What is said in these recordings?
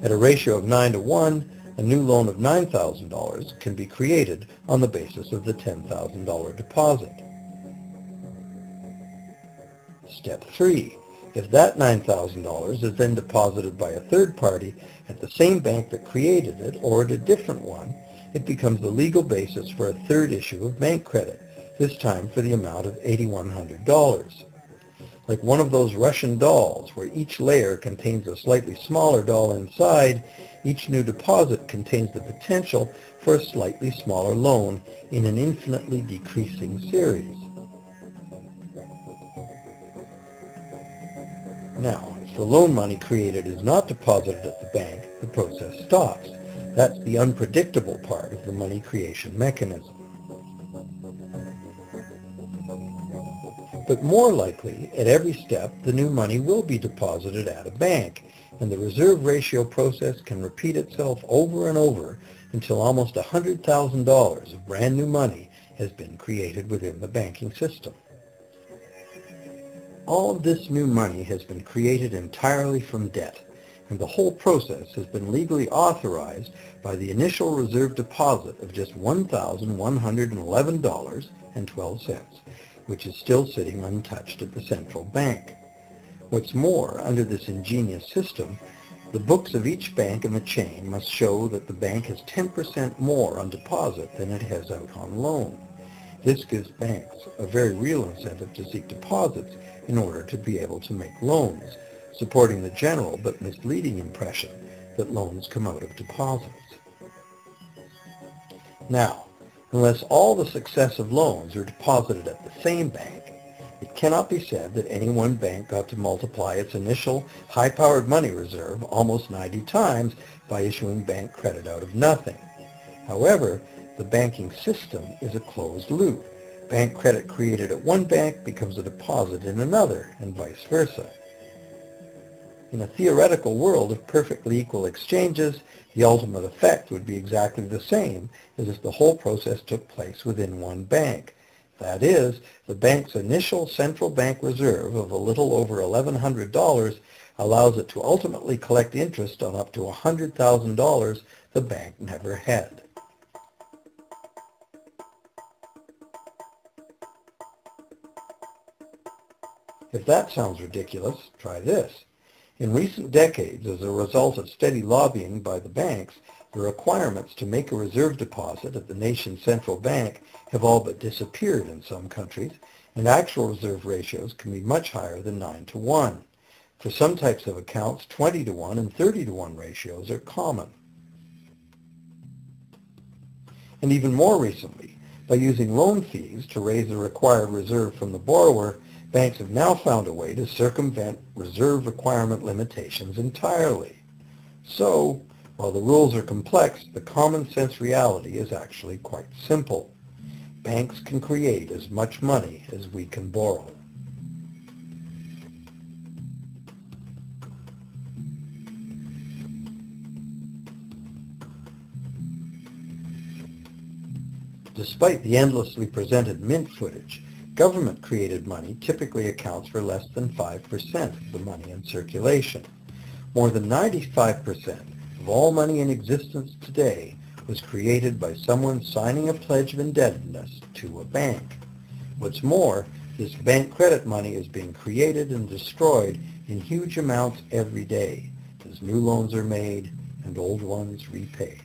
At a ratio of 9 to 1, a new loan of $9,000 can be created on the basis of the $10,000 deposit. Step 3. If that $9,000 is then deposited by a third party at the same bank that created it or at a different one, it becomes the legal basis for a third issue of bank credit, this time for the amount of $8,100. Like one of those Russian dolls where each layer contains a slightly smaller doll inside, each new deposit contains the potential for a slightly smaller loan in an infinitely decreasing series. Now, if the loan money created is not deposited at the bank, the process stops. That's the unpredictable part of the money creation mechanism. But more likely, at every step, the new money will be deposited at a bank, and the reserve ratio process can repeat itself over and over until almost $100,000 of brand new money has been created within the banking system. All of this new money has been created entirely from debt, and the whole process has been legally authorized by the initial reserve deposit of just $1,111.12, which is still sitting untouched at the central bank. What's more, under this ingenious system, the books of each bank in the chain must show that the bank has 10% more on deposit than it has out on loan. This gives banks a very real incentive to seek deposits in order to be able to make loans, supporting the general but misleading impression that loans come out of deposits. Now, unless all the successive loans are deposited at the same bank, it cannot be said that any one bank got to multiply its initial high-powered money reserve almost 90 times by issuing bank credit out of nothing. However, the banking system is a closed loop. Bank credit created at one bank becomes a deposit in another, and vice versa. In a theoretical world of perfectly equal exchanges, the ultimate effect would be exactly the same as if the whole process took place within one bank. That is, the bank's initial central bank reserve of a little over $1,100 allows it to ultimately collect interest on up to $100,000 the bank never had. If that sounds ridiculous, try this. In recent decades, as a result of steady lobbying by the banks, the requirements to make a reserve deposit at the nation's central bank have all but disappeared in some countries, and actual reserve ratios can be much higher than 9 to 1. For some types of accounts, 20 to 1 and 30 to 1 ratios are common. And even more recently, by using loan fees to raise the required reserve from the borrower, banks have now found a way to circumvent reserve requirement limitations entirely. So, while the rules are complex, the common sense reality is actually quite simple. Banks can create as much money as we can borrow. Despite the endlessly presented mint footage, government-created money typically accounts for less than 5% of the money in circulation. More than 95% of all money in existence today was created by someone signing a pledge of indebtedness to a bank. What's more, this bank credit money is being created and destroyed in huge amounts every day as new loans are made and old ones repaid.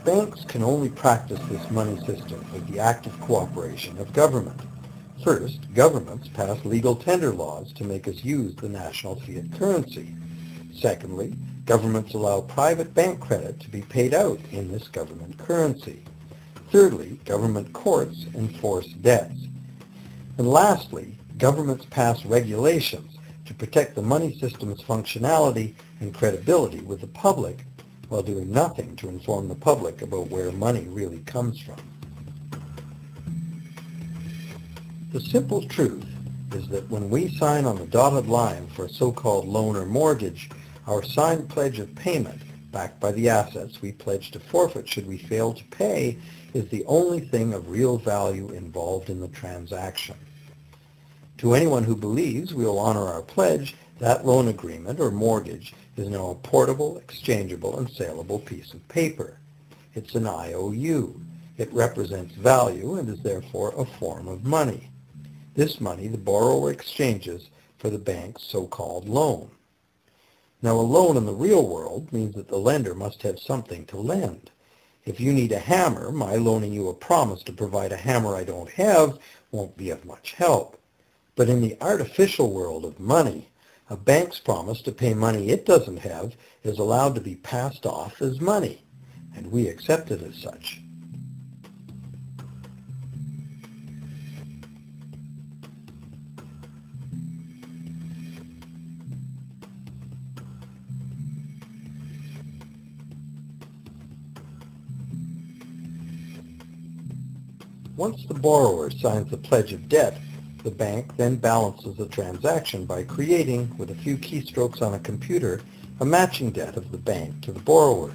Banks can only practice this money system with the active cooperation of government. First, governments pass legal tender laws to make us use the national fiat currency. Secondly, governments allow private bank credit to be paid out in this government currency. Thirdly, government courts enforce debts. And lastly, governments pass regulations to protect the money system's functionality and credibility with the public while doing nothing to inform the public about where money really comes from. The simple truth is that when we sign on the dotted line for a so-called loan or mortgage, our signed pledge of payment, backed by the assets we pledge to forfeit should we fail to pay, is the only thing of real value involved in the transaction. To anyone who believes we will honor our pledge, that loan agreement or mortgage is now a portable, exchangeable, and saleable piece of paper. It's an IOU. It represents value and is therefore a form of money. This money the borrower exchanges for the bank's so-called loan. Now, a loan in the real world means that the lender must have something to lend. If you need a hammer, my loaning you a promise to provide a hammer I don't have won't be of much help. But in the artificial world of money, a bank's promise to pay money it doesn't have is allowed to be passed off as money, and we accept it as such. Once the borrower signs the pledge of debt, the bank then balances the transaction by creating, with a few keystrokes on a computer, a matching debt of the bank to the borrower.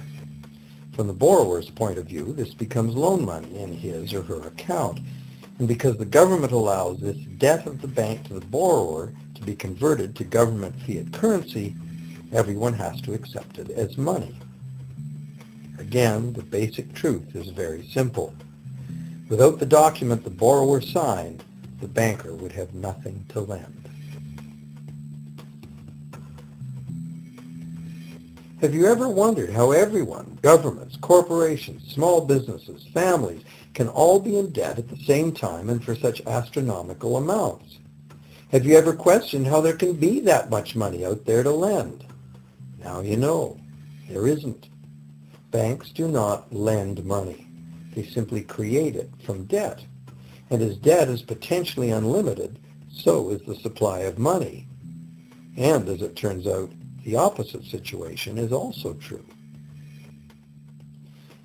From the borrower's point of view, this becomes loan money in his or her account, and because the government allows this debt of the bank to the borrower to be converted to government fiat currency, everyone has to accept it as money. Again, the basic truth is very simple. Without the document the borrower signed, the banker would have nothing to lend. Have you ever wondered how everyone, governments, corporations, small businesses, families, can all be in debt at the same time and for such astronomical amounts? Have you ever questioned how there can be that much money out there to lend? Now you know, there isn't. Banks do not lend money. They simply create it from debt. And as debt is potentially unlimited, so is the supply of money. And as it turns out, the opposite situation is also true.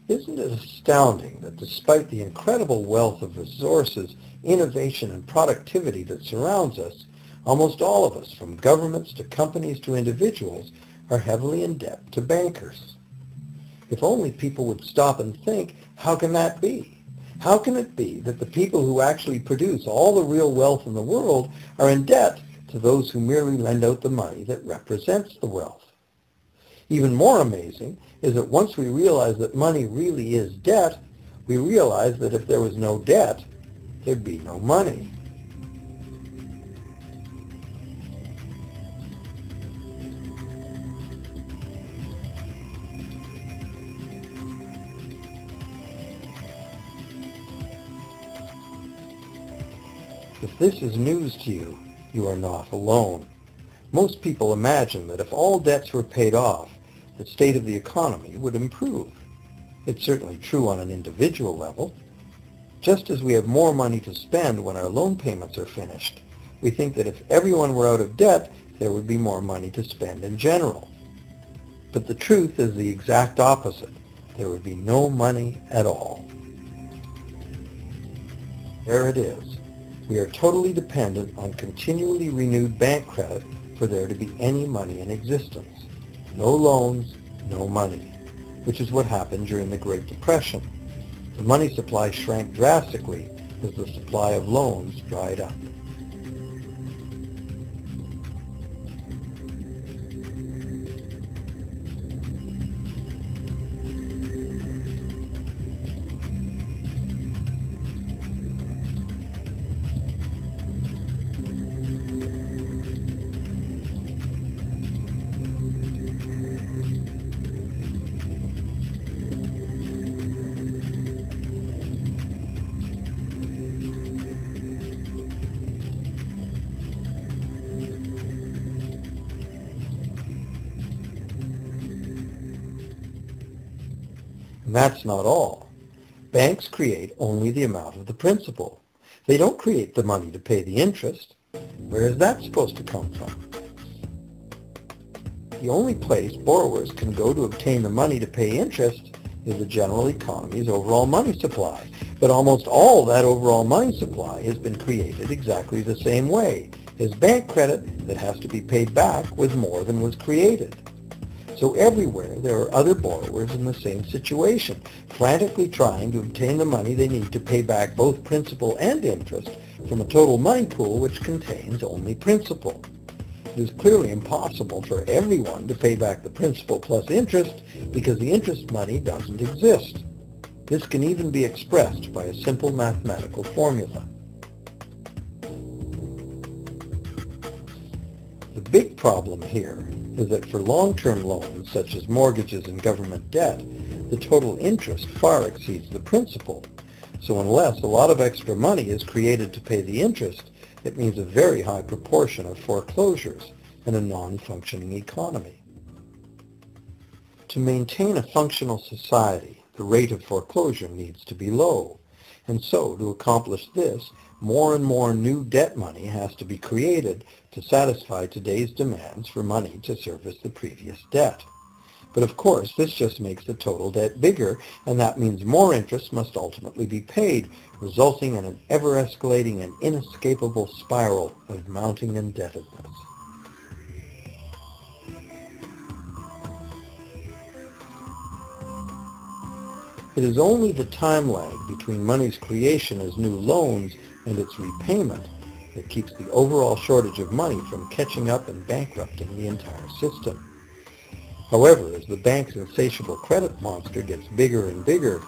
Isn't it astounding that despite the incredible wealth of resources, innovation, and productivity that surrounds us, almost all of us, from governments to companies to individuals, are heavily in debt to bankers? If only people would stop and think, how can that be? How can it be that the people who actually produce all the real wealth in the world are in debt to those who merely lend out the money that represents the wealth? Even more amazing is that once we realize that money really is debt, we realize that if there was no debt, there'd be no money. If this is news to you, you are not alone. Most people imagine that if all debts were paid off, the state of the economy would improve. It's certainly true on an individual level. Just as we have more money to spend when our loan payments are finished, we think that if everyone were out of debt, there would be more money to spend in general. But the truth is the exact opposite. There would be no money at all. There it is. We are totally dependent on continually renewed bank credit for there to be any money in existence. No loans, no money, which is what happened during the Great Depression. The money supply shrank drastically as the supply of loans dried up. And that's not all. Banks create only the amount of the principal. They don't create the money to pay the interest. Where is that supposed to come from? the only place borrowers can go to obtain the money to pay interest is the general economy's overall money supply. But almost all that overall money supply has been created exactly the same way, as bank credit that has to be paid back with more than was created. So everywhere there are other borrowers in the same situation, frantically trying to obtain the money they need to pay back both principal and interest from a total money pool which contains only principal. It is clearly impossible for everyone to pay back the principal plus interest because the interest money doesn't exist. This can even be expressed by a simple mathematical formula. The big problem here is that for long-term loans, such as mortgages and government debt, the total interest far exceeds the principal. So unless a lot of extra money is created to pay the interest, it means a very high proportion of foreclosures and a non-functioning economy. To maintain a functional society, the rate of foreclosure needs to be low. And so, to accomplish this, more and more new debt money has to be created to satisfy today's demands for money to service the previous debt. But of course, this just makes the total debt bigger, and that means more interest must ultimately be paid, resulting in an ever-escalating and inescapable spiral of mounting indebtedness. It is only the time lag between money's creation as new loans and its repayment that keeps the overall shortage of money from catching up and bankrupting the entire system. However, as the bank's insatiable credit monster gets bigger and bigger,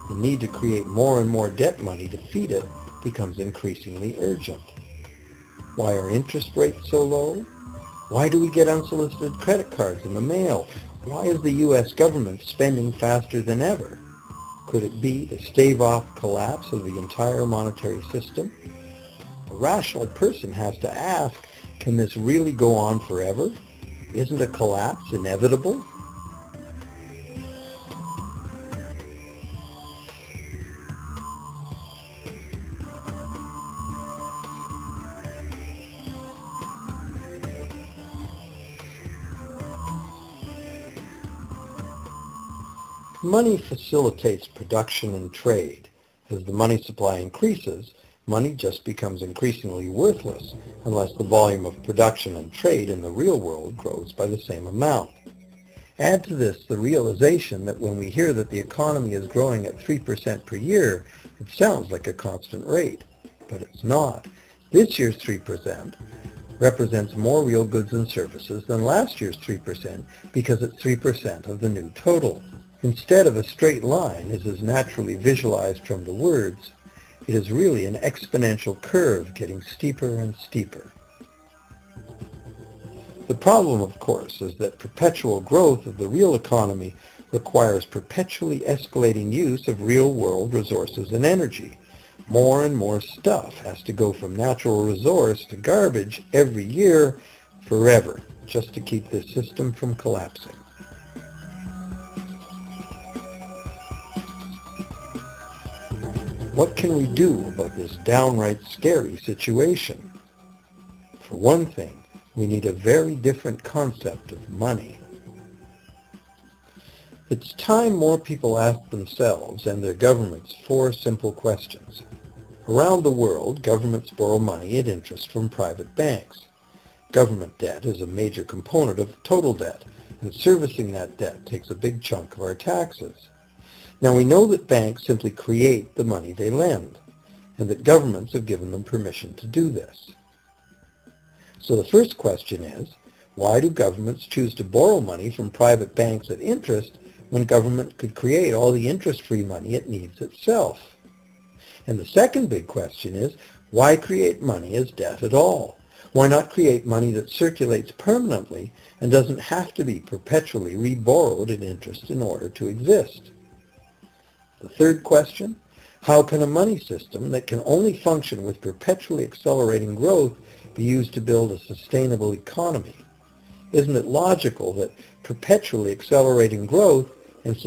the need to create more and more debt money to feed it becomes increasingly urgent. Why are interest rates so low? Why do we get unsolicited credit cards in the mail? Why is the U.S. government spending faster than ever? Could it be to stave off collapse of the entire monetary system? A rational person has to ask, can this really go on forever? Isn't a collapse inevitable? Money facilitates production and trade. As the money supply increases, money just becomes increasingly worthless unless the volume of production and trade in the real world grows by the same amount. Add to this the realization that when we hear that the economy is growing at 3% per year, it sounds like a constant rate, but it's not. This year's 3% represents more real goods and services than last year's 3% because it's 3% of the new total. Instead of a straight line, as is naturally visualized from the words, it is really an exponential curve getting steeper and steeper. The problem, of course, is that perpetual growth of the real economy requires perpetually escalating use of real-world resources and energy. More and more stuff has to go from natural resource to garbage every year forever, just to keep this system from collapsing. What can we do about this downright scary situation? For one thing, we need a very different concept of money. It's time more people ask themselves and their governments 4 simple questions. Around the world, governments borrow money at interest from private banks. Government debt is a major component of total debt, and servicing that debt takes a big chunk of our taxes. Now we know that banks simply create the money they lend, and that governments have given them permission to do this. So the first question is, why do governments choose to borrow money from private banks at interest when government could create all the interest-free money it needs itself? And the second big question is, why create money as debt at all? Why not create money that circulates permanently and doesn't have to be perpetually reborrowed at interest in order to exist? The third question, how can a money system that can only function with perpetually accelerating growth be used to build a sustainable economy? Isn't it logical that perpetually accelerating growth and